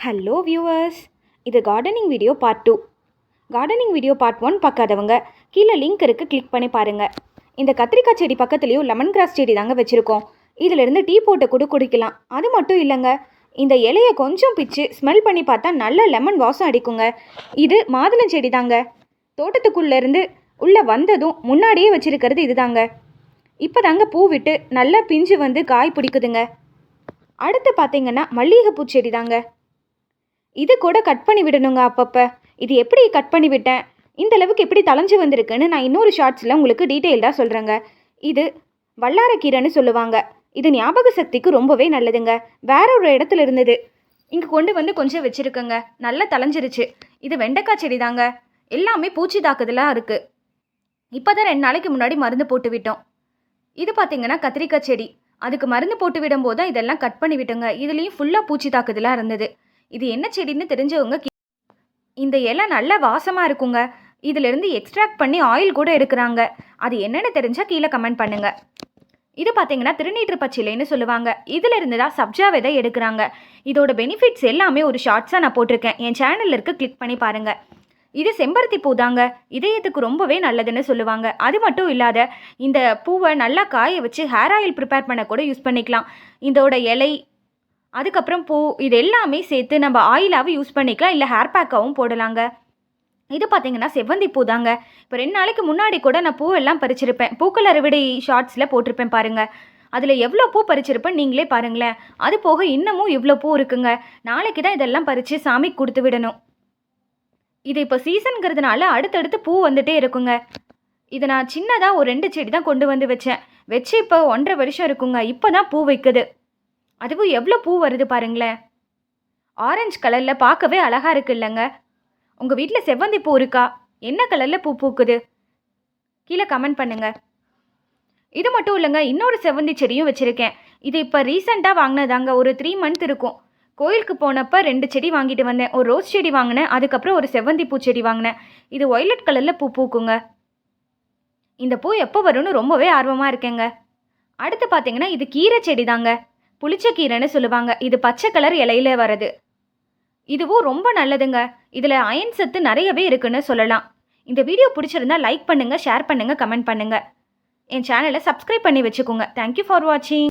Hello viewers, இது gardening video part 2. Gardening video part 1 பார்க்காதவங்க கீழே லிங்க் இருக்குது, கிளிக் பண்ணி பாருங்கள். இந்த கத்திரிக்காய் செடி பக்கத்துலேயும் லெமன் கிராஸ் செடி தாங்க வச்சுருக்கோம். இதிலிருந்து டீ போட்டு கூட குடிக்கலாம். அது மட்டும் இல்லைங்க, இந்த இலையை கொஞ்சம் பிச்சு ஸ்மெல் பண்ணி பார்த்தா நல்ல லெமன் வாசம் அடிக்குங்க. இது மாதுளம் செடி தாங்க. தோட்டத்துக்குள்ளேருந்து உள்ளே வந்ததும் முன்னாடியே வச்சுருக்கிறது இது தாங்க. இப்போ தாங்க பூ விட்டு நல்லா பிஞ்சு வந்து காய் பிடிக்குதுங்க. அடுத்து பார்த்தீங்கன்னா மல்லிகைப்பூ செடி தாங்க. இது கூட கட் பண்ணி விடணுங்க அப்பப்போ. இது எப்படி கட் பண்ணி விட்டேன், இந்த அளவுக்கு எப்படி தளைஞ்சு வந்திருக்குன்னு நான் இன்னொரு ஷார்ட்ஸில் உங்களுக்கு டீட்டெயில்டாக சொல்கிறேங்க. இது வல்லாரக்கீரைன்னு சொல்லுவாங்க. இது ஞாபக சக்திக்கு ரொம்பவே நல்லதுங்க. வேற ஒரு இடத்துல இருந்தது, இங்கே கொண்டு வந்து கொஞ்சம் வச்சுருக்கேங்க. நல்லா தளைஞ்சிருச்சு. இது வெண்டைக்காய் செடி தாங்க. எல்லாமே பூச்சி தாக்குதலாக இருக்குது. இப்போ தான் 2 நாளைக்கு முன்னாடி மருந்து போட்டு விட்டோம். இது பார்த்தீங்கன்னா கத்திரிக்காய் செடி. அதுக்கு மருந்து போட்டு விடும்போது தான் இதெல்லாம் கட் பண்ணி விட்டோங்க. இதுலேயும் ஃபுல்லாக பூச்சி தாக்குதலாக இருந்தது. இது என்ன செடின்னு தெரிஞ்சவங்க, இந்த இலை நல்ல வாசமாக இருக்குங்க. இதிலிருந்து எக்ஸ்ட்ராக்ட் பண்ணி ஆயில் கூட எடுக்கிறாங்க. அது என்னென்னு தெரிஞ்சால் கீழே கமெண்ட் பண்ணுங்கள். இது பார்த்தீங்கன்னா திருநீற்று பச்சிலைன்னு சொல்லுவாங்க. இதிலிருந்து தான் சப்ஜா விதை எடுக்கிறாங்க. இதோட பெனிஃபிட்ஸ் எல்லாமே ஒரு ஷார்ட்ஸாக நான் போட்டிருக்கேன், என் சேனலில் இருக்க, கிளிக் பண்ணி பாருங்கள். இது செம்பருத்தி பூ தாங்க. இதயத்துக்கு ரொம்பவே நல்லதுன்னு சொல்லுவாங்க. அது மட்டும் இல்லாத இந்த பூவை நல்லா காய வச்சு ஹேர் ஆயில் ப்ரிப்பேர் பண்ண கூட யூஸ் பண்ணிக்கலாம். இதோட இலை, அதுக்கப்புறம் பூ, இது எல்லாமே சேர்த்து நம்ம ஆயிலாகவும் யூஸ் பண்ணிக்கலாம், இல்லை ஹேர் பேக்காகவும் போடலாங்க. இது பார்த்தீங்கன்னா செவ்வந்தி பூ தாங்க. இப்போ 2 நாளைக்கு முன்னாடி கூட நான் பூவெல்லாம் பறிச்சிருப்பேன். பூக்கள் அறுவடை ஷார்ட்ஸில் போட்டிருப்பேன் பாருங்கள். அதில் எவ்வளோ பூ பறிச்சிருப்பேன் நீங்களே பாருங்களேன். அது போக இன்னமும் இவ்வளோ பூ இருக்குங்க. நாளைக்கு தான் இதெல்லாம் பறித்து சாமிக்கு கொடுத்து விடணும். இது இப்போ சீசனுங்கிறதுனால அடுத்தடுத்து பூ வந்துட்டே இருக்குங்க. இதை நான் சின்னதாக ஒரு 2 செடி தான் கொண்டு வந்து வச்சேன். வச்சு இப்போ 1.5 வருஷம் இருக்குங்க. இப்போ தான் பூ வைக்குது. அதுவும் எவ்வளோ பூ வருது பாருங்களேன். ஆரஞ்சு கலரில் பார்க்கவே அழகாக இருக்கு இல்லைங்க. உங்கள் வீட்டில் செவ்வந்தி பூ இருக்கா? என்ன கலரில் பூ பூக்குது கீழே கமெண்ட் பண்ணுங்கள். இது மட்டும் இல்லைங்க, இன்னொரு செவ்வந்தி செடியும் வச்சுருக்கேன். இது இப்போ ரீசெண்டாக வாங்கினதாங்க. ஒரு 3 மந்த் இருக்கும். கோயிலுக்கு போனப்போ 2 செடி வாங்கிட்டு வந்தேன். ஒரு ரோஸ் செடி வாங்கினேன், அதுக்கப்புறம் ஒரு செவ்வந்தி பூ செடி வாங்கினேன். இது ஒய்லட் கலரில் பூ பூக்குங்க. இந்த பூ எப்போ வரும்னு ரொம்பவே ஆர்வமாக இருக்கேங்க. அடுத்து பார்த்தீங்கன்னா இது கீரை செடி தாங்க. புளிச்ச கீரைன்னு சொல்லுவாங்க. இது பச்சை கலர் இலையில வருது. இதுவும் ரொம்ப நல்லதுங்க. இதில் அயன் சத்து நிறையவே இருக்குன்னு சொல்லலாம். இந்த வீடியோ பிடிச்சிருந்தா லைக் பண்ணுங்கள், ஷேர் பண்ணுங்கள், கமெண்ட் பண்ணுங்கள். என் சேனலை சப்ஸ்கிரைப் பண்ணி வச்சுக்கோங்க. தேங்க்யூ ஃபார் வாட்சிங்.